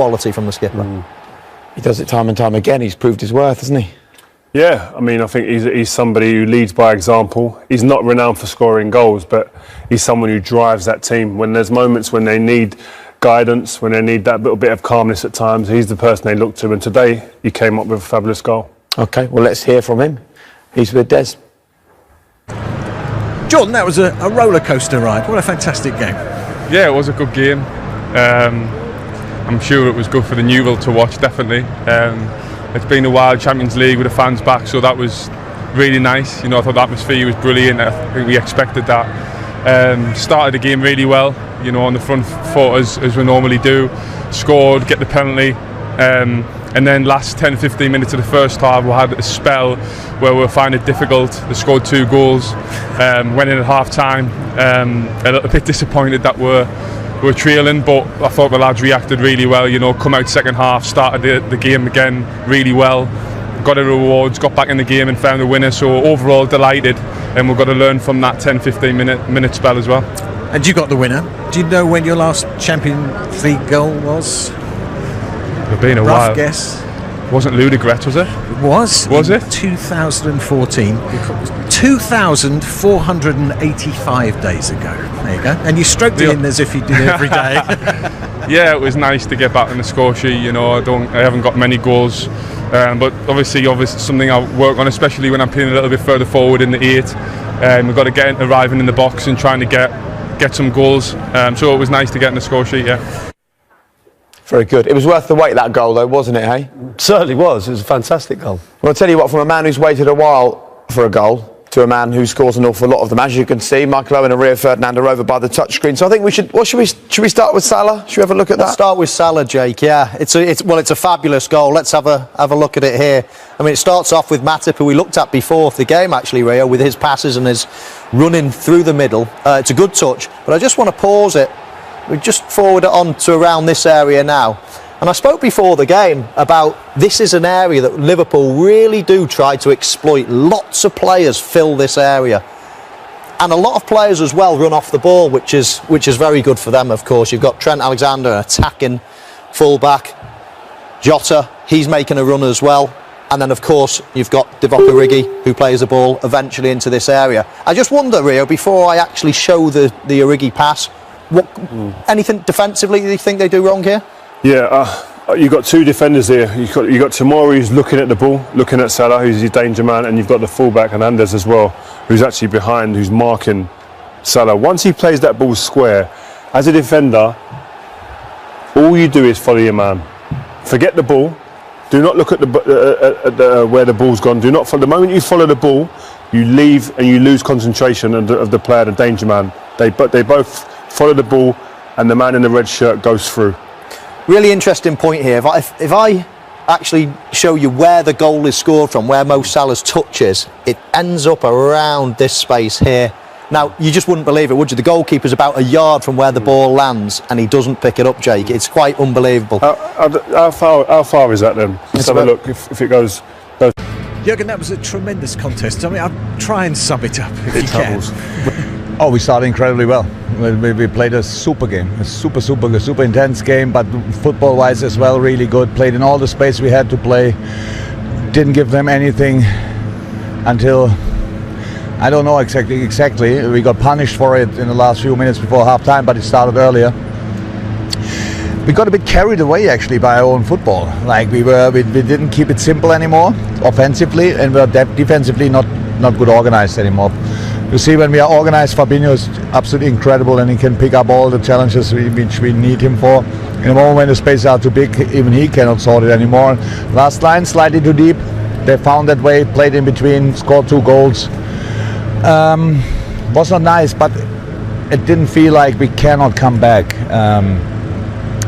quality from the skipper. He does it time and time again. He's proved his worth, hasn't he? Yeah, I mean, I think he's somebody who leads by example. He's not renowned for scoring goals, but he's someone who drives that team. When there's moments when they need guidance, when they need that little bit of calmness at times, he's the person they look to. And today, he came up with a fabulous goal. OK, well, let's hear from him. He's with Des. Jordan, that was a roller coaster ride. What a fantastic game. Yeah, it was a good game. I'm sure it was good for the new world to watch, definitely. It's been a while, Champions League with the fans back, so that was really nice. You know, I thought the atmosphere was brilliant. I think we expected that. Started the game really well, you know, on the front foot as we normally do. Scored, get the penalty. And then last 10-15 minutes of the first half, we had a spell where we were finding it difficult. They scored 2 goals, went in at half time. A little bit disappointed that we're trailing, but I thought the lads reacted really well. You know, come out second half, started the game again really well, got the rewards, got back in the game and found a winner. So overall delighted, and we've got to learn from that 10-15 minute spell as well. And you got the winner. Do you know when your last Champions League goal was? It's been a while. Rough guess. Wasn't Ludogorets, was it? It was. Was it? 2014. 2,485 days ago. There you go. And you stroked it in as if you did every day. Yeah, it was nice to get back on the score sheet. You know, I haven't got many goals, but obviously something I work on, especially when I'm playing a little bit further forward in the 8. We've got to arriving in the box and trying to get some goals. So it was nice to get in the score sheet. Yeah. Very good. It was worth the wait, that goal, though, wasn't it, hey? Certainly was. It was a fantastic goal. Well, I'll tell you what, from a man who's waited a while for a goal to a man who scores an awful lot of them, as you can see, Michael Owen and Rio Ferdinand are over by the touchscreen. So I think should we start with Salah? Should we have a look at that? Let's start with Salah, Jake. Yeah, it's a fabulous goal. Let's have a look at it here. I mean, it starts off with Matip, who we looked at before the game, actually, Rio, with his passes and his running through the middle. It's a good touch, but I just want to pause it. We just forward it on to around this area now. And I spoke before the game about this is an area that Liverpool really do try to exploit. Lots of players fill this area. And a lot of players as well run off the ball, which is very good for them, of course. You've got Trent Alexander, attacking full-back. Jota, he's making a run as well. And then, of course, you've got Divock Origi, who plays the ball eventually into this area. I just wonder, Rio, before I actually show the Origi pass, anything defensively you think they do wrong here? Yeah, you've got 2 defenders here. You've got Tomori, who's looking at the ball, looking at Salah, who's his danger man, and you've got the fullback Hernandez as well, who's actually behind, who's marking Salah. Once he plays that ball square, as a defender, all you do is follow your man. Forget the ball. Do not look at where the ball's gone. Do not follow. The moment you follow the ball, you leave and you lose concentration of the player, the danger man. They both follow the ball, and the man in the red shirt goes through. Really interesting point here. If I actually show you where the goal is scored from, where Mo Salah's touch is, it ends up around this space here. Now, you just wouldn't believe it, would you? The goalkeeper's about a yard from where the ball lands, and he doesn't pick it up, Jake. It's quite unbelievable. How far is that then? Let's have a look if it goes. Jürgen, that was a tremendous contest. I mean, I'll try and sum it up if you can. Oh, we started incredibly well. We played a super game, a super intense game, but football-wise as well, really good. Played in all the space we had to play. Didn't give them anything until, I don't know exactly. We got punished for it in the last few minutes before half-time, but it started earlier. We got a bit carried away actually by our own football. Like we didn't keep it simple anymore, offensively, and we're defensively not good organized anymore. You see, when we are organized, Fabinho is absolutely incredible, and he can pick up all the challenges which we need him for. In a moment when the spaces are too big, even he cannot sort it anymore. Last line, slightly too deep. They found that way, played in between, scored 2 goals. Was not nice, but it didn't feel like we cannot come back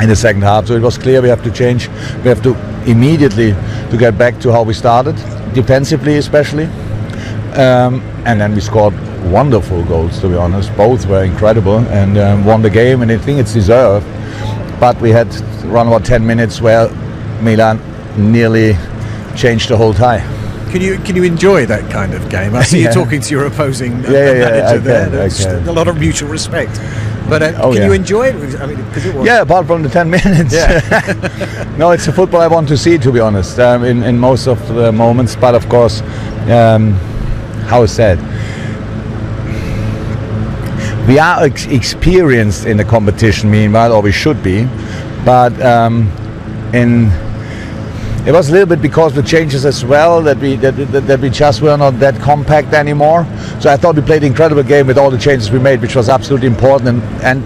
in the second half. So it was clear we have to change. We have to immediately to get back to how we started, defensively especially. And then we scored wonderful goals, to be honest. Both were incredible, and won the game, and I think it's deserved. But we had around about 10 minutes where Milan nearly changed the whole tie. Can you enjoy that kind of game? I see you talking to your opposing manager there. There's a lot of mutual respect. But can you enjoy it? I mean, 'cause it was. Yeah, apart from the 10 minutes. Yeah. No, it's the football I want to see, to be honest, in most of the moments. But of course, how said, we are experienced in the competition, meanwhile, or we should be. But it was a little bit because of the changes as well that we just were not that compact anymore. So I thought we played an incredible game with all the changes we made, which was absolutely important. And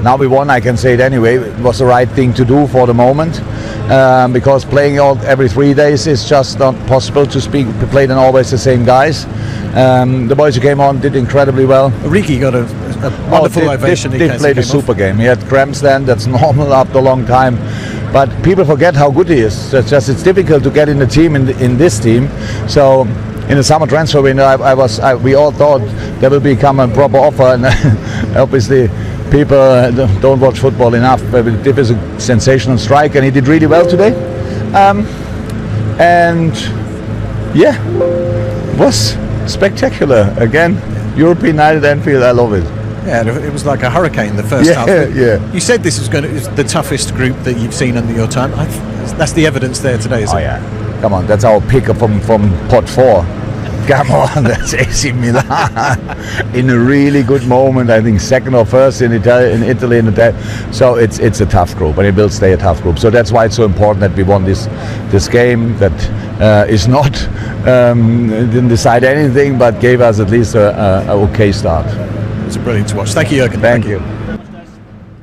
now we won. I can say it anyway. It was the right thing to do for the moment, because playing every 3 days is just not possible to play then always the same guys. The boys who came on did incredibly well. Ricky got a wonderful ovation. He played a super game. He had cramps then. That's normal after a long time. But people forget how good he is. It's difficult to get in the team in this team. So in the summer transfer window, we all thought there will become a proper offer, and obviously people don't watch football enough. But it was a sensational strike, and he did really well today. And yeah, it was spectacular. Again, European night at Anfield. I love it. Yeah, it was like a hurricane the first half. Yeah. You said this is the toughest group that you've seen under your time. That's the evidence there today, isn't it? Yeah. Come on, that's our pick from pot 4. Come on, that's AC Milan in a really good moment. I think second or first in Italy. So it's a tough group, and it will stay a tough group. So that's why it's so important that we won this game. That is not didn't decide anything, but gave us at least a okay start. It's brilliant to watch. Thank you, Jürgen. Thank you.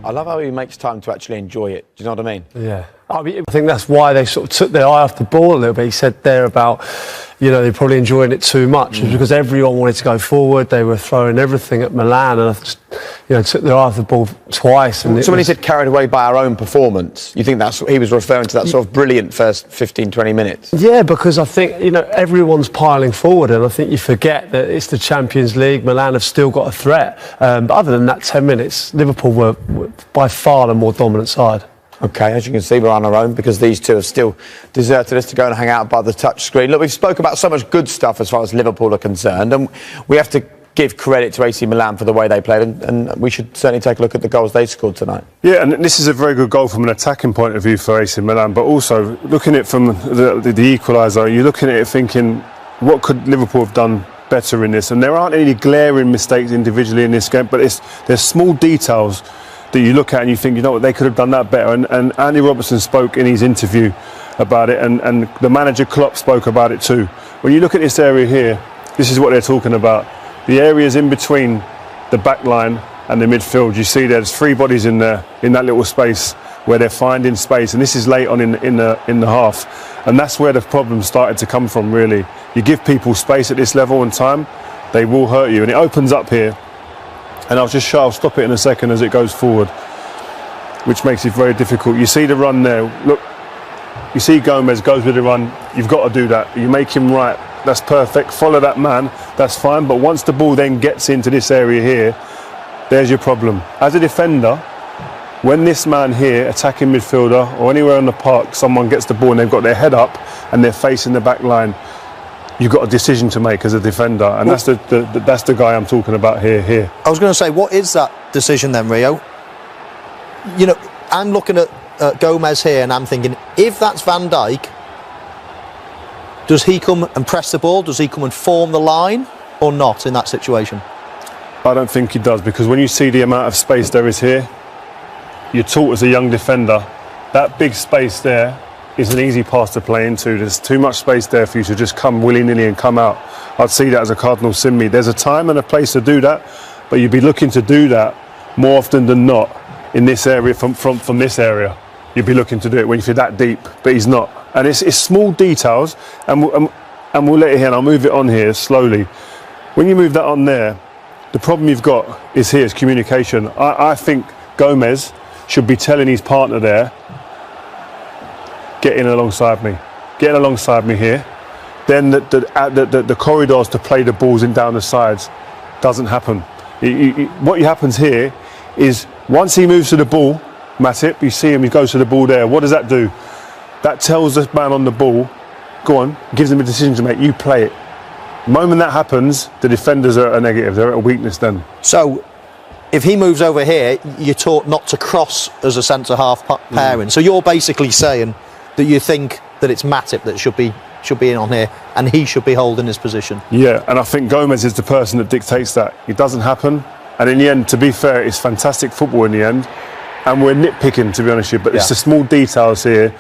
I love how he makes time to actually enjoy it. Do you know what I mean? Yeah. I think that's why they sort of took their eye off the ball a little bit. He said there about, they're probably enjoying it too much. It was because everyone wanted to go forward. They were throwing everything at Milan, and I just, took their eye off the ball twice. And so when he said carried away by our own performance, you think that's he was referring to that sort of brilliant first 15, 20 minutes? Yeah, because I think, everyone's piling forward, and I think you forget that it's the Champions League. Milan have still got a threat. But other than that 10 minutes, Liverpool were by far the more dominant side. Okay, as you can see, we're on our own because these two have still deserted us to go and hang out by the touch screen. Look, we've spoke about so much good stuff as far as Liverpool are concerned, and we have to give credit to AC Milan for the way they played, and we should certainly take a look at the goals they scored tonight. Yeah, and this is a very good goal from an attacking point of view for AC Milan, but also looking at it from the equaliser, you're looking at it thinking, what could Liverpool have done better in this? And there aren't any glaring mistakes individually in this game, but there's small details that you look at and you think, they could have done that better. And Andy Robertson spoke in his interview about it, and the manager Klopp spoke about it too. When you look at this area here, this is what they're talking about. The areas in between the back line and the midfield, you see there's 3 bodies in there, in that little space where they're finding space, and this is late on in the half, and that's where the problem started to come from. Really, you give people space at this level and time, they will hurt you, and it opens up here. And I'll stop it in a second as it goes forward, which makes it very difficult. You see the run there. Look, you see Gomez goes with the run. You've got to do that. You make him right. That's perfect. Follow that man. That's fine. But once the ball then gets into this area here, there's your problem. As a defender, when this man here, attacking midfielder or anywhere on the park, someone gets the ball and they've got their head up and they're facing the back line, you've got a decision to make as a defender, and that's the guy I'm talking about here. I was going to say, what is that decision then, Rio? I'm looking at Gomez here, and I'm thinking, if that's Van Dijk, does he come and press the ball? Does he come and form the line, or not in that situation? I don't think he does, because when you see the amount of space there is here, you're taught as a young defender, that big space there is an easy pass to play into. There's too much space there for you to just come willy-nilly and come out. I'd see that as a cardinal sin. There's a time and a place to do that, but you'd be looking to do that more often than not in this area, from this area. You'd be looking to do it when you're that deep, but he's not. And it's small details, and we'll let it here, and I'll move it on here slowly. When you move that on there, the problem you've got is here, is communication. I think Gomez should be telling his partner there, get in alongside me here. Then the corridors to play the balls in down the sides doesn't happen. What happens here is once he moves to the ball, Matip, you see him, he goes to the ball there. What does that do? That tells the man on the ball, go on, gives him a decision to make, you play it. The moment that happens, the defenders are a negative, they're at a weakness then. So, if he moves over here, you're taught not to cross as a centre-half pairing. So you're basically saying that you think that it's Matip that should be in on here, and he should be holding his position. Yeah, and I think Gomez is the person that dictates that. It doesn't happen, and in the end, to be fair, it's fantastic football in the end, and we're nitpicking, to be honest with you, but it's the small details here.